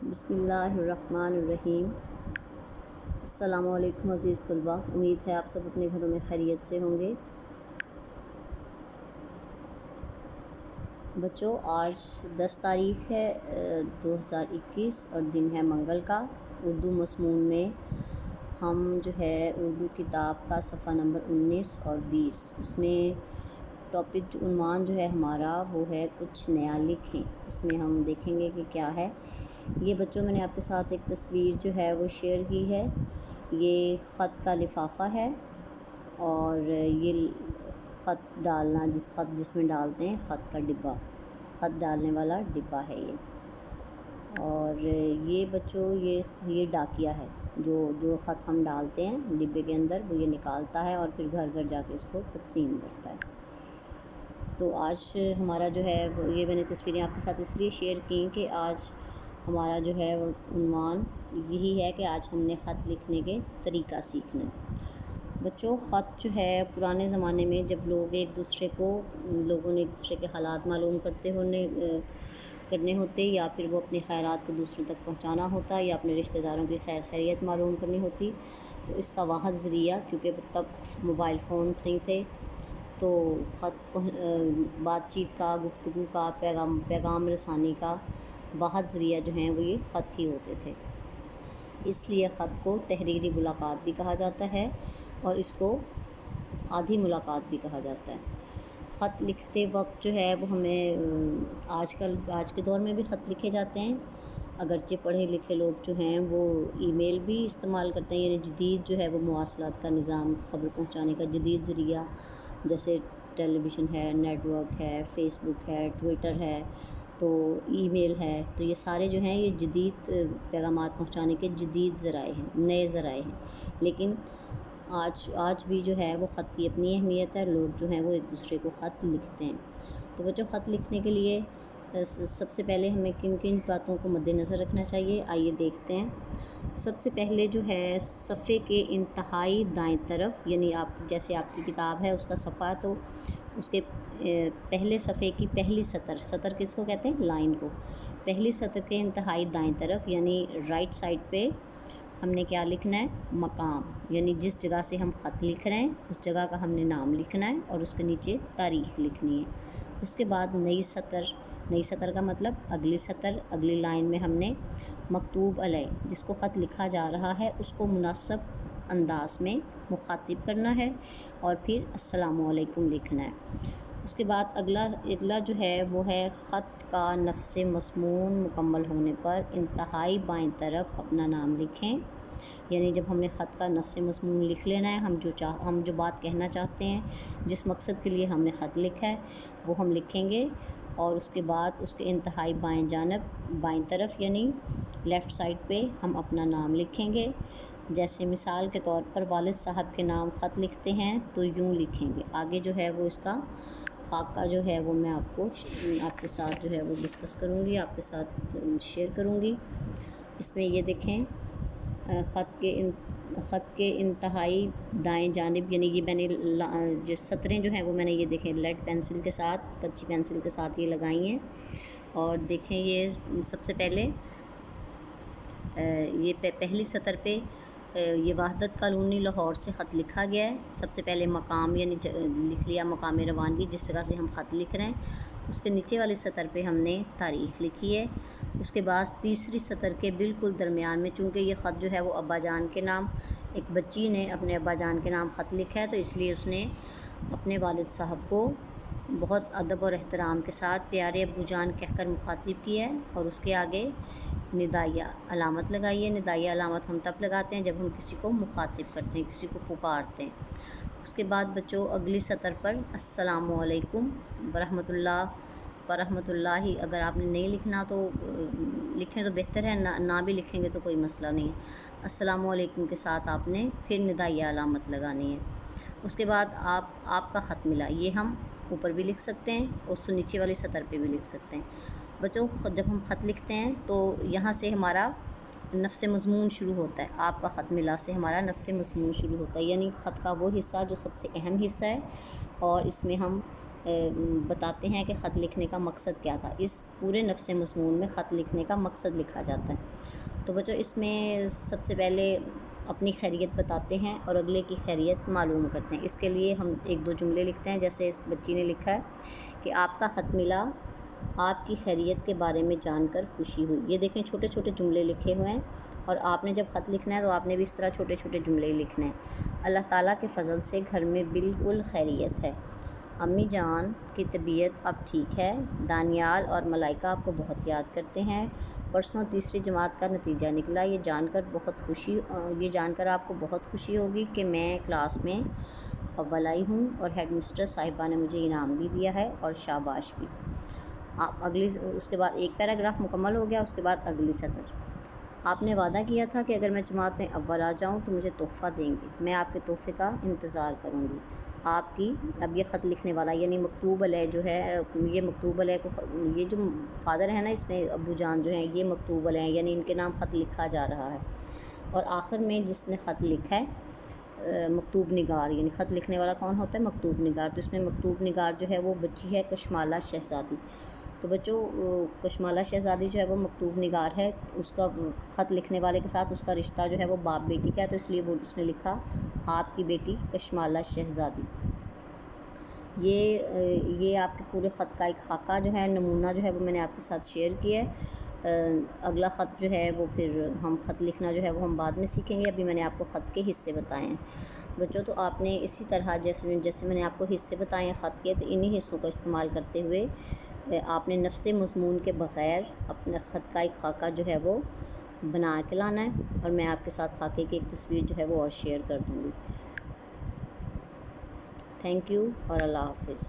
بسم اللہ الرحمن الرحیم۔ السلام علیکم عزیز طلباء، امید ہے آپ سب اپنے گھروں میں خیریت سے ہوں گے۔ بچوں، آج 10 تاریخ ہے 2021 اور دن ہے منگل کا۔ اردو مسمون میں ہم جو ہے اردو کتاب کا صفحہ نمبر 19 اور 20، اس میں ٹاپک جو عنوان جو ہے ہمارا وہ ہے کچھ نیا لکھیں۔ اس میں ہم دیکھیں گے کہ کیا ہے یہ۔ بچوں، میں نے آپ کے ساتھ ایک تصویر جو ہے وہ شیئر کی ہے۔ یہ خط کا لفافہ ہے اور یہ خط ڈالنا جس میں ڈالتے ہیں خط کا ڈبہ، خط ڈالنے والا ڈبہ ہے یہ۔ اور یہ بچوں یہ ڈاکیہ ہے جو خط ہم ڈالتے ہیں ڈبے کے اندر، وہ یہ نکالتا ہے اور پھر گھر گھر جا کے اس کو تقسیم کرتا ہے۔ تو آج ہمارا جو ہے یہ میں نے تصویریں آپ کے ساتھ اس لیے شیئر کی کہ آج ہمارا جو ہے وہ عنوان یہی ہے کہ آج ہم نے خط لکھنے کے طریقہ سیکھنا ہے۔ بچوں، خط جو ہے پرانے زمانے میں جب لوگوں نے ایک دوسرے کے حالات معلوم کرنے ہوتے، یا پھر وہ اپنے خیرات کو دوسروں تک پہنچانا ہوتا، یا اپنے رشتہ داروں کی خیریت معلوم کرنی ہوتی، تو اس کا واحد ذریعہ، کیونکہ تب موبائل فونز نہیں تھے، تو خط بات چیت کا، گفتگو کا، پیغام رسانی کا واحد ذریعہ جو ہیں وہ یہ خط ہی ہوتے تھے۔ اس لیے خط کو تحریری ملاقات بھی کہا جاتا ہے اور اس کو آدھی ملاقات بھی کہا جاتا ہے۔ خط لکھتے وقت جو ہے وہ ہمیں آج کے دور میں بھی خط لکھے جاتے ہیں، اگرچہ پڑھے لکھے لوگ جو ہیں وہ ای میل بھی استعمال کرتے ہیں، یعنی جدید جو ہے وہ مواصلات کا نظام، خبر پہنچانے کا جدید ذریعہ، جیسے ٹیلی ویژن ہے، نیٹ ورک ہے، فیس بک ہے، ٹویٹر ہے، تو ای میل ہے، تو یہ سارے جو ہیں یہ جدید پیغامات پہنچانے کے جدید ذرائع ہیں، نئے ذرائع ہیں۔ لیکن آج بھی جو ہے وہ خط کی اپنی اہمیت ہے، لوگ جو ہیں وہ ایک دوسرے کو خط لکھتے ہیں۔ تو بچوں، خط لکھنے کے لیے سب سے پہلے ہمیں کن کن باتوں کو مد نظر رکھنا چاہیے، آئیے دیکھتے ہیں۔ سب سے پہلے جو ہے صفحے کے انتہائی دائیں طرف، یعنی جیسے آپ کی کتاب ہے اس کا صفحہ، تو اس کے پہلے صفحے کی پہلی سطر کس کو کہتے ہیں؟ لائن کو۔ پہلی سطر کے انتہائی دائیں طرف یعنی رائٹ سائڈ پہ ہم نے کیا لکھنا ہے؟ مقام، یعنی جس جگہ سے ہم خط لکھ رہے ہیں اس جگہ کا ہم نے نام لکھنا ہے اور اس کے نیچے تاریخ لکھنی ہے۔ اس کے بعد نئی سطر کا مطلب اگلی سطر، اگلی لائن میں ہم نے مکتوب علیہ، جس کو خط لکھا جا رہا ہے اس کو مناسب انداز میں مخاطب کرنا ہے اور پھر السلام علیکم لکھنا ہے۔ اس کے بعد اگلا جو ہے وہ ہے خط کا نفس مضمون مکمل ہونے پر انتہائی بائیں طرف اپنا نام لکھیں، یعنی جب ہم نے خط کا نفس مضمون لکھ لینا ہے، ہم جو بات کہنا چاہتے ہیں، جس مقصد کے لیے ہم نے خط لکھا ہے وہ ہم لکھیں گے، اور اس کے بعد اس کے انتہائی بائیں طرف یعنی لیفٹ سائڈ پہ ہم اپنا نام لکھیں گے۔ جیسے مثال کے طور پر والد صاحب کے نام خط لکھتے ہیں تو یوں لکھیں گے۔ آگے جو ہے وہ اس کا خاکہ جو ہے وہ میں آپ کے ساتھ جو ہے وہ ڈسکس کروں گی، آپ کے ساتھ شیئر کروں گی۔ اس میں یہ دیکھیں، خط کے انتہائی دائیں جانب، یعنی یہ میں نے جو سطریں جو ہیں وہ میں نے یہ دیکھیں لیڈ پینسل کے ساتھ، کچی پینسل کے ساتھ یہ لگائی ہیں، اور دیکھیں یہ سب سے پہلے یہ پہلی سطر پہ یہ وحدت کالونی لاہور سے خط لکھا گیا ہے۔ سب سے پہلے مقام یعنی لکھ لیا مقام روانگی، جس جگہ سے ہم خط لکھ رہے ہیں، اس کے نیچے والی سطر پہ ہم نے تاریخ لکھی ہے۔ اس کے بعد تیسری سطر کے بالکل درمیان میں، چونکہ یہ خط جو ہے وہ ابا جان کے نام، ایک بچی نے اپنے ابا جان کے نام خط لکھا ہے، تو اس لیے اس نے اپنے والد صاحب کو بہت ادب اور احترام کے ساتھ پیارے ابو جان کہہ کر مخاطب کیا ہے، اور اس کے آگے ندائیہ علامت لگائی ہے۔ ندائیہ علامت ہم تب لگاتے ہیں جب ہم کسی کو مخاطب کرتے ہیں، کسی کو پکارتے ہیں۔ اس کے بعد بچوں اگلی سطر پر السلام علیکم ورحمۃ اللہ، اگر آپ نے نہیں لکھنا تو لکھیں تو بہتر ہے، نہ بھی لکھیں گے تو کوئی مسئلہ نہیں ہے۔ السلام علیکم کے ساتھ آپ نے پھر ندائیہ علامت لگانی ہے۔ اس کے بعد آپ کا خط ملا، یہ ہم اوپر بھی لکھ سکتے ہیں اور اس نیچے والی سطر پہ بھی لکھ سکتے ہیں۔ بچوں، جب ہم خط لکھتے ہیں تو یہاں سے ہمارا نفس مضمون شروع ہوتا ہے، آپ کا خط ملا سے ہمارا نفس مضمون شروع ہوتا ہے، یعنی خط کا وہ حصہ جو سب سے اہم حصہ ہے، اور اس میں ہم بتاتے ہیں کہ خط لکھنے کا مقصد کیا تھا۔ اس پورے نفس مضمون میں خط لکھنے کا مقصد لکھا جاتا ہے۔ تو بچوں اس میں سب سے پہلے اپنی خیریت بتاتے ہیں اور اگلے کی خیریت معلوم کرتے ہیں۔ اس کے لیے ہم ایک دو جملے لکھتے ہیں، جیسے اس بچی نے لکھا ہے کہ آپ کا خط ملا، آپ کی خیریت کے بارے میں جان کر خوشی ہوئی۔ یہ دیکھیں چھوٹے چھوٹے جملے لکھے ہوئے ہیں، اور آپ نے جب خط لکھنا ہے تو آپ نے بھی اس طرح چھوٹے چھوٹے جملے لکھنے ہیں۔ اللہ تعالیٰ کے فضل سے گھر میں بالکل خیریت ہے، امی جان کی طبیعت اب ٹھیک ہے، دانیال اور ملائکہ آپ کو بہت یاد کرتے ہیں، پرسوں تیسری جماعت کا نتیجہ نکلا، یہ جان کر آپ کو بہت خوشی ہوگی کہ میں کلاس میں اول آئی ہوں، اور ہیڈ مسٹر صاحبہ نے مجھے انعام بھی دیا ہے اور شاباش بھی۔ آپ اس کے بعد ایک پیراگراف مکمل ہو گیا، اس کے بعد اگلی سطر۔ آپ نے وعدہ کیا تھا کہ اگر میں جماعت میں اول آ جاؤں تو مجھے تحفہ دیں گے، میں آپ کے تحفے کا انتظار کروں گی۔ آپ کی اب یہ خط لکھنے والا یعنی مکتوب علیہ جو ہے، یہ مکتوب علیہ کو، یہ جو فادر ہے نا اس میں ابو جان جو ہیں، یہ مکتوب علیہ ہیں، یعنی ان کے نام خط لکھا جا رہا ہے۔ اور آخر میں جس نے خط لکھا ہے مکتوب نگار، یعنی خط لکھنے والا کون ہوتا ہے؟ مکتوب نگار۔ تو اس میں مکتوب نگار جو ہے وہ بچی ہے کشمالہ شہزادی۔ تو بچوں کشمالہ شہزادی جو ہے وہ مکتوب نگار ہے، اس کا خط لکھنے والے کے ساتھ اس کا رشتہ جو ہے وہ باپ بیٹی کا ہے، تو اس لیے وہ اس نے لکھا آپ کی بیٹی کشمالہ شہزادی۔ یہ آپ کے پورے خط کا ایک خاکہ جو ہے، نمونہ جو ہے وہ میں نے آپ کے ساتھ شیئر کیا ہے۔ اگلا خط جو ہے وہ پھر ہم خط لکھنا جو ہے وہ ہم بعد میں سیکھیں گے، ابھی میں نے آپ کو خط کے حصے بتائے ہیں بچوں۔ تو آپ نے اسی طرح جیسے میں نے آپ کو حصے بتائے ہیں خط کے، تو انہی حصوں کا استعمال کرتے ہوئے آپ نے نفس مضمون کے بغیر اپنا خط کا ایک خاکہ جو ہے وہ بنا کے لانا ہے، اور میں آپ کے ساتھ خاکے کی ایک تصویر جو ہے وہ اور شیئر کر دوں گی۔ تھینک یو اور اللہ حافظ۔